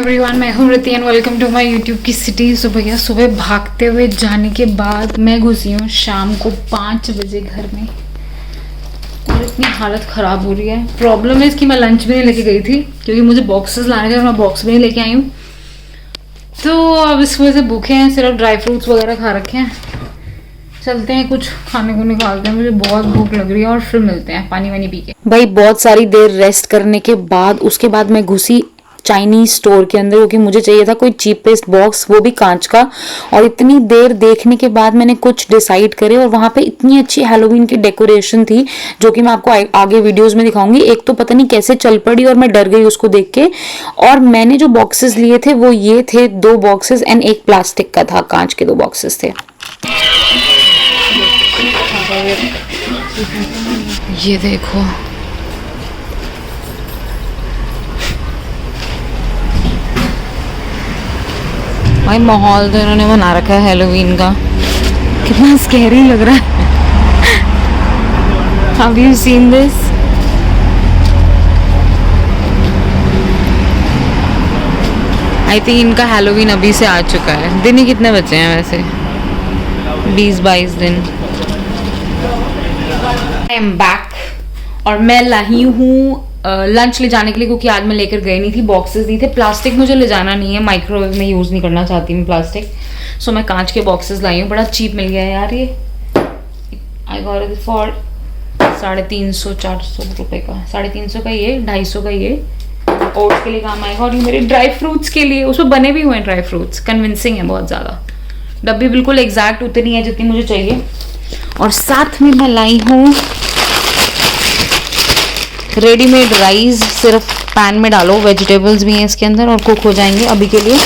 Everyone, मैं हूँ Riti and welcome to my YouTube की सिटी। सुबह भागते हुए जाने के बाद मैं घुसी हूँ शाम को 5 बजे घर में और इतनी हालत ख़राब हो रही है। प्रॉब्लम है इसकी, मैं लंच भी नहीं लेके गई थी क्योंकि मुझे बॉक्सेस लाने थे और मैं बॉक्स भी नहीं लेके आई हूँ। तो अब इस वजह से भूखे हैं, सिर्फ ड्राई फ्रूट्स वगैरह खा रखे हैं। चलते हैं कुछ खाने को निकालते हैं, मुझे बहुत भूख लग रही है और फिर मिलते हैं पानी वानी पी के। भाई बहुत सारी देर रेस्ट करने के बाद उसके बाद मैं घुसी चाइनीज स्टोर के अंदर क्योंकि मुझे चाहिए था कोई चीपेस्ट बॉक्स, वो भी कांच का। और इतनी देर देखने के बाद मैंने कुछ डिसाइड करे और वहां पे इतनी अच्छी हैलोवीन की डेकोरेशन थी जो कि मैं आपको आगे वीडियोस में दिखाऊंगी। एक तो पता नहीं कैसे चल पड़ी और मैं डर गई उसको देख के। और मैंने जो बॉक्सेस लिए थे वो ये थे 2 बॉक्सेस एंड एक प्लास्टिक का था, कांच के 2 बॉक्सेस थे। ये देखो, भाई माहौल तो इन्होंने बना रखा है हैलोवीन का, कितना स्कैरी लग रहा है। Have you seen this? I think इनका हैलोवीन अभी से आ चुका है। दिन ही कितने बचे हैं वैसे? 20-22 दिन। आई एम बैक और मैं लाई हूँ लंच ले जाने के लिए क्योंकि आज मैं लेकर गई नहीं थी, बॉक्सेस नहीं थे। प्लास्टिक मुझे ले जाना नहीं है, माइक्रोवेव में यूज़ नहीं करना चाहती मैं प्लास्टिक। सो मैं कांच के बॉक्सेस लाई हूँ। बड़ा चीप मिल गया है यार ये। आई गॉट इट फॉर 350-400 रुपये का। 350 का ये, 250 का ये। ओट्स के लिए काम आएगा और ये मेरे ड्राई फ्रूट्स के लिए, उसमें बने भी हुए हैं ड्राई फ्रूट्स, कन्विंसिंग है बहुत ज़्यादा। डब्बी बिल्कुल एग्जैक्ट उतनी है जितनी मुझे चाहिए। और साथ में मैं लाई हूँ रेडीमेड राइस, सिर्फ पैन में डालो, वेजिटेबल्स भी हैं इसके अंदर और कुक हो जाएंगे अभी के लिए।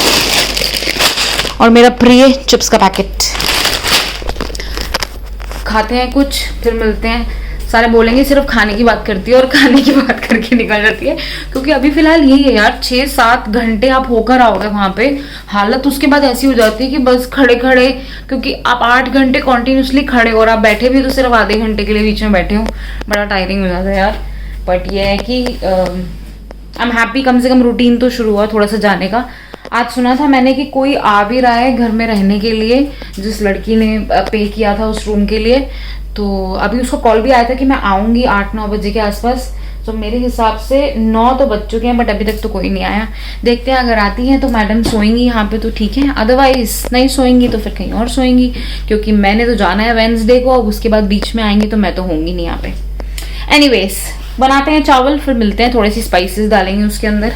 और मेरा प्रिय चिप्स का पैकेट। खाते हैं कुछ, फिर मिलते हैं। सारे बोलेंगे सिर्फ खाने की बात करती है और खाने की बात करके निकल जाती है, क्योंकि अभी फिलहाल यही है यार। 6-7 घंटे आप होकर आओगे वहां पे, हालत उसके बाद ऐसी हो जाती है कि बस खड़े खड़े, क्योंकि आप 8 घंटे कॉन्टिन्यूसली खड़े हो और आप बैठे भी तो सिर्फ आधे घंटे के लिए बीच में बैठे हो। बड़ा टायरिंग हो जाता है यार। बट ये है कि आई एम हैप्पी, कम से कम रूटीन तो शुरू हुआ थोड़ा सा जाने का। आज सुना था मैंने कि कोई आ भी रहा है घर में रहने के लिए, जिस लड़की ने पे किया था उस रूम के लिए। तो अभी उसको कॉल भी आया था कि मैं आऊँगी 8-9 बजे के आसपास। तो मेरे हिसाब से 9 तो बज चुके हैं, बट अभी तक तो कोई नहीं आया। देखते हैं, अगर आती हैं तो मैडम सोएंगी यहाँ पे तो ठीक है, अदरवाइज नहीं सोएंगी तो फिर कहीं और सोएंगी, क्योंकि मैंने तो जाना है वेडनेसडे को। अब उसके बाद बीच में आएंगी तो मैं तो होंगी नहीं यहाँ पे। एनीवेज, बनाते हैं चावल, फिर मिलते हैं। थोड़ी सी स्पाइसेस डालेंगे उसके अंदर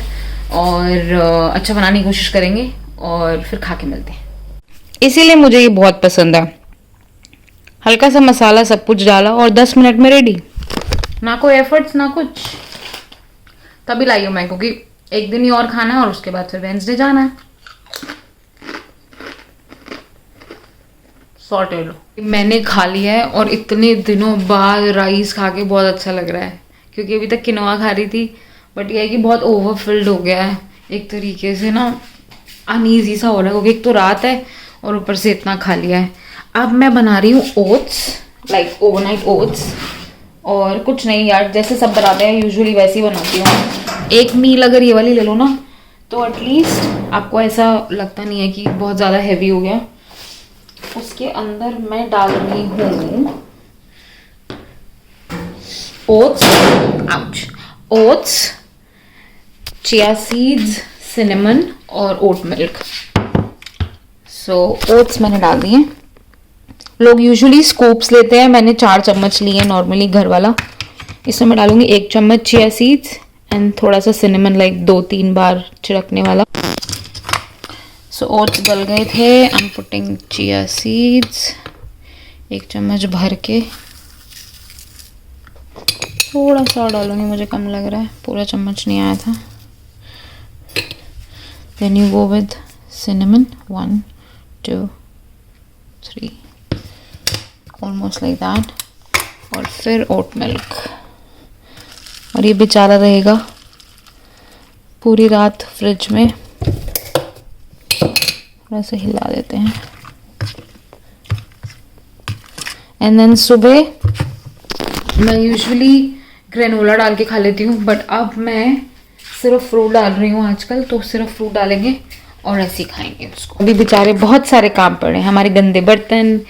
और अच्छा बनाने की कोशिश करेंगे और फिर खा के मिलते हैं। इसीलिए मुझे ये बहुत पसंद है। हल्का सा मसाला सब कुछ डाला और 10 मिनट में रेडी। ना कोई एफर्ट्स ना कुछ। तभी लाई हूँ मैं, क्योंकि एक दिन ही और खाना है और उसके बाद फिर वेडनेसडे जाना है। सॉर्ट लो। मैंने खा लिया है और इतने दिनों बाद राइस खा के बहुत अच्छा लग रहा है, क्योंकि अभी तक किनोआ खा रही थी। बट ये है कि बहुत ओवरफिल्ड हो गया है एक तरीके से ना, अनईजी सा हो रहा है, क्योंकि एक तो रात है और ऊपर से इतना खा लिया है। अब मैं बना रही हूँ ओट्स, लाइक ओवरनाइट ओट्स। और कुछ नहीं यार, जैसे सब बनाते हैं यूजुअली वैसे ही बनाती हूँ। एक मील अगर ये वाली ले लो ना तो एटलीस्ट आपको ऐसा लगता नहीं है कि बहुत ज़्यादा हैवी हो गया। उसके अंदर मैं डाल रही हूँ ओट्स, चिया सीड्स, सिनेमन और ओट मिल्क। सो ओट्स मैंने डाल दिए। लोग यूजुअली स्कूप्स लेते हैं, मैंने 4 चम्मच लिए हैं नॉर्मली घर वाला। इसमें मैं डालूंगी 1 चम्मच चिया सीड्स एंड थोड़ा सा सिनेमन, लाइक 2-3 बार छिड़कने वाला। सो ओट्स गल गए थे। I am putting chia seeds 1 चम्मच भर के। थोड़ा सा डालूंगी, मुझे कम लग रहा है, पूरा चम्मच नहीं आया था। Then you go with cinnamon 1, 2, 3, almost like that. और फिर ओट मिल्क। और ये बेचारा रहेगा पूरी रात फ्रिज में। थोड़ा सा हिला देते हैं एंड देन सुबह मैं यूजुअली ग्रेनोला डाल के खा लेती हूँ, बट अब मैं सिर्फ फ्रूट डाल रही हूँ आजकल, तो सिर्फ फ्रूट डालेंगे और ऐसे ही खाएंगे उसको। अभी बेचारे बहुत सारे काम पड़े हैं, हमारे गंदे बर्तन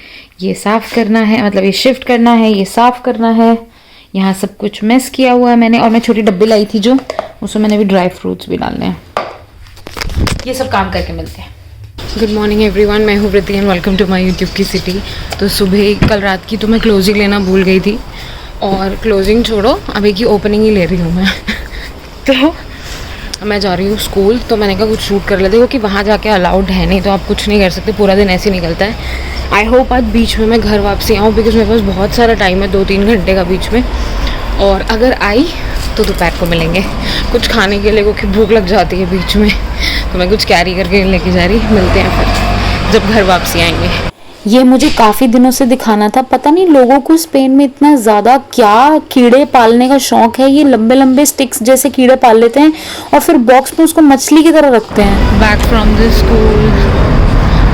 ये साफ़ करना है, मतलब ये शिफ्ट करना है, ये साफ़ करना है, यहाँ सब कुछ मेस किया हुआ है मैंने। और मैं छोटी डब्बी लाई थी जो, उसमें मैंने भी ड्राई फ्रूट्स भी डालने हैं। ये सब काम करके मिलते हैं। गुड मॉर्निंग एवरीवन, मैं हूँ Preeti and welcome to my YouTube की सिटी। तो सुबह कल रात की तो मैं क्लोजिंग लेना भूल गई थी, और क्लोजिंग छोड़ो अभी की ओपनिंग ही ले रही हूँ मैं। तो मैं जा रही हूँ स्कूल, तो मैंने कहा कुछ शूट कर लेते, क्योंकि वहाँ जाके अलाउड है नहीं, तो आप कुछ नहीं कर सकते, पूरा दिन ऐसे ही निकलता है। आई होप आज बीच में मैं घर वापसी आऊँ, बिकॉज मेरे पास बहुत सारा टाइम है, 2-3 घंटे का बीच में। और अगर आई तो दोपहर को मिलेंगे कुछ खाने के लिए, क्योंकि भूख लग जाती है बीच में, तो मैं कुछ कैरी करके लेके जा रही। मिलते हैं फिर जब घर वापसी आएंगे। ये मुझे काफ़ी दिनों से दिखाना था। पता नहीं लोगों को स्पेन में इतना ज़्यादा क्या कीड़े पालने का शौक है। ये लंबे लंबे स्टिक्स जैसे कीड़े पाल लेते हैं और फिर बॉक्स में उसको मछली की तरह रखते हैं। बैक फ्रॉम द स्कूल,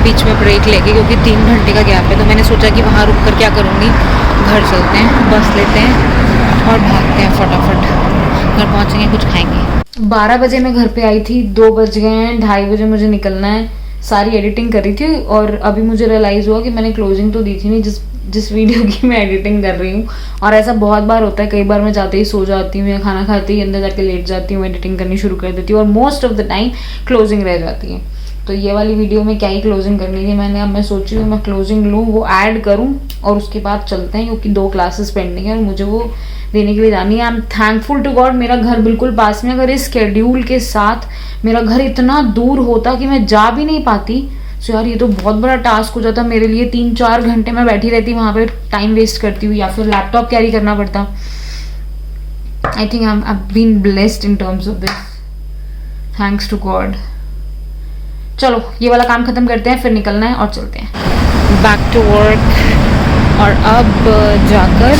बीच में ब्रेक लेके, क्योंकि 3 घंटे का गैप है, तो मैंने सोचा कि वहाँ रुक कर क्या करूँगी, घर चलते हैं, बस लेते हैं और भागते हैं फटाफट। घर पहुँचेंगे, कुछ खाएंगे। 12 बजे मैं घर पे आई थी, 2 बज गए हैं, 2:30 बजे मुझे निकलना है। सारी एडिटिंग करी थी और अभी मुझे रियलाइज़ हुआ कि मैंने क्लोजिंग तो दी थी नहीं, जिस वीडियो की मैं एडिटिंग कर रही हूँ। और ऐसा बहुत बार होता है, कई बार मैं जाते ही सो जाती हूँ या खाना खाते ही अंदर जाके लेट जाती हूँ, एडिटिंग करनी शुरू कर देती हूँ और most of the time closing रह जाती है। तो ये वाली वीडियो में क्या ही क्लोजिंग करनी थी मैंने, अब मैं सोची हूँ मैं क्लोजिंग लूँ, वो ऐड करूँ और उसके बाद चलते हैं, क्योंकि 2 क्लासेस पेंडिंग है और मुझे वो देने के लिए जानी है। I am thankful to God, मेरा घर बिल्कुल पास में। अगर इस स्केड्यूल के साथ मेरा घर इतना दूर होता कि मैं जा भी नहीं पाती, तो यार ये तो बहुत बड़ा टास्क हो जाता मेरे लिए। 3-4 घंटे मैं बैठी रहती वहाँ पे, टाइम वेस्ट करती हुई, या फिर लैपटॉप कैरी करना पड़ता। I think I have been blessed in terms of this, thanks to God. चलो ये वाला काम खत्म करते हैं, फिर निकलना है और चलते हैं बैक टू वर्क। और अब जाकर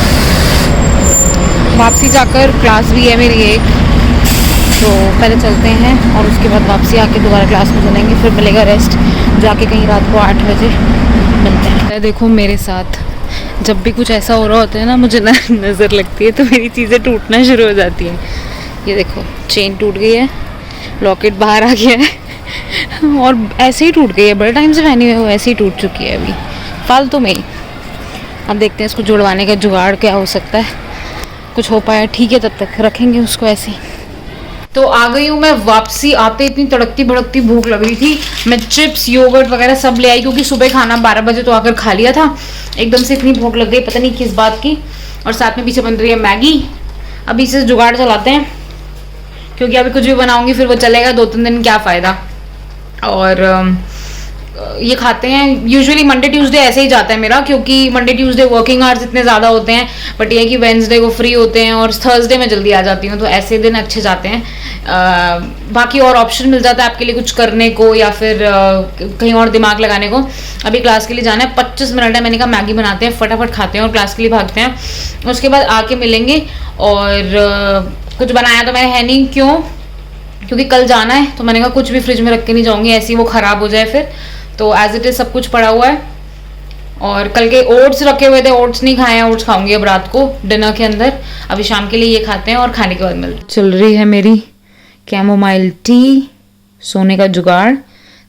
वापसी जाकर क्लास भी है मेरी एक, तो पहले चलते हैं और उसके बाद वापसी आके दोबारा क्लास में चलेंगे, फिर मिलेगा रेस्ट, जाके कहीं रात को 8 बजे मिलते हैं। देखो मेरे साथ जब भी कुछ ऐसा हो रहा होता है ना, मुझे नज़र लगती है तो मेरी चीज़ें टूटना शुरू हो जाती हैं। ये देखो चेन टूट गई है, लॉकेट बाहर आ गया है और ऐसे ही टूट गई है, बड़े टाइम से पहनी हुई है वो ऐसे ही टूट चुकी है अभी फालतू में ही। अब देखते हैं इसको जुड़वाने का जुगाड़ क्या हो सकता है, कुछ हो पाया ठीक है, तब तक रखेंगे उसको ऐसे ही। तो आ गई हूँ मैं वापसी। आते इतनी तड़कती भड़कती भूख लग रही थी, मैं चिप्स योगर्ट वगैरह सब ले आई, क्योंकि सुबह खाना 12 बजे तो आकर खा लिया था। एकदम से इतनी भूख लग गई, पता नहीं किस बात की। और साथ में पीछे बन रही है मैगी। अभी इसे जुगाड़ चलाते हैं, क्योंकि अभी कुछ भी बनाऊंगी फिर वो चलेगा 2-3 दिन, क्या फ़ायदा। और ये खाते हैं। यूजुअली मंडे ट्यूसडे ऐसे ही जाता है मेरा, क्योंकि मंडे ट्यूसडे वर्किंग आवर्स इतने ज़्यादा होते हैं, बट ये कि वेंसडे को फ्री होते हैं और थर्सडे में जल्दी आ जाती हूँ, तो ऐसे दिन अच्छे जाते हैं। बाकी और ऑप्शन मिल जाता है आपके लिए कुछ करने को, या फिर कहीं और दिमाग लगाने को। अभी क्लास के लिए जाना है, 25 मिनट है, मैंने कहा मैगी बनाते हैं, फटाफट खाते हैं और क्लास के लिए भागते हैं। उसके बाद आके मिलेंगे। और कुछ बनाया तो मैंने है नहीं, क्योंकि कल जाना है, तो मैंने कहा कुछ भी फ्रिज में रख के नहीं जाऊँगी, ऐसे ही वो ख़राब हो जाए फिर। तो एज इट इज़ सब कुछ पड़ा हुआ है। और कल के ओट्स रखे हुए थे, ओट्स नहीं खाए हैं, ओट्स खाऊंगी अब रात को डिनर के अंदर। अभी शाम के लिए ये खाते हैं और खाने के बाद मिलते हैं। चल रही है मेरी कैमोमाइल टी, सोने का जुगाड़,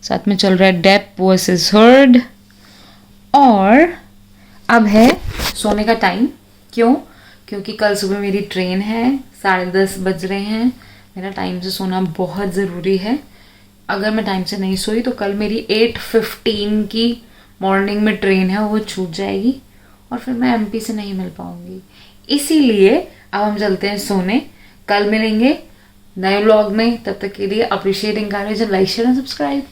साथ में चल रहा है डेप वर्सेस हर्ड। और अब है सोने का टाइम। क्योंकि कल सुबह मेरी ट्रेन है, 10:30 बज रहे हैं। मेरा टाइम से सोना बहुत ज़रूरी है। अगर मैं टाइम से नहीं सोई तो कल मेरी 8:15 की मॉर्निंग में ट्रेन है, वो छूट जाएगी और फिर मैं एमपी से नहीं मिल पाऊंगी। इसीलिए अब हम चलते हैं सोने। कल मिलेंगे नए व्लॉग में, तब तक के लिए appreciate, encourage, like, share and subscribe.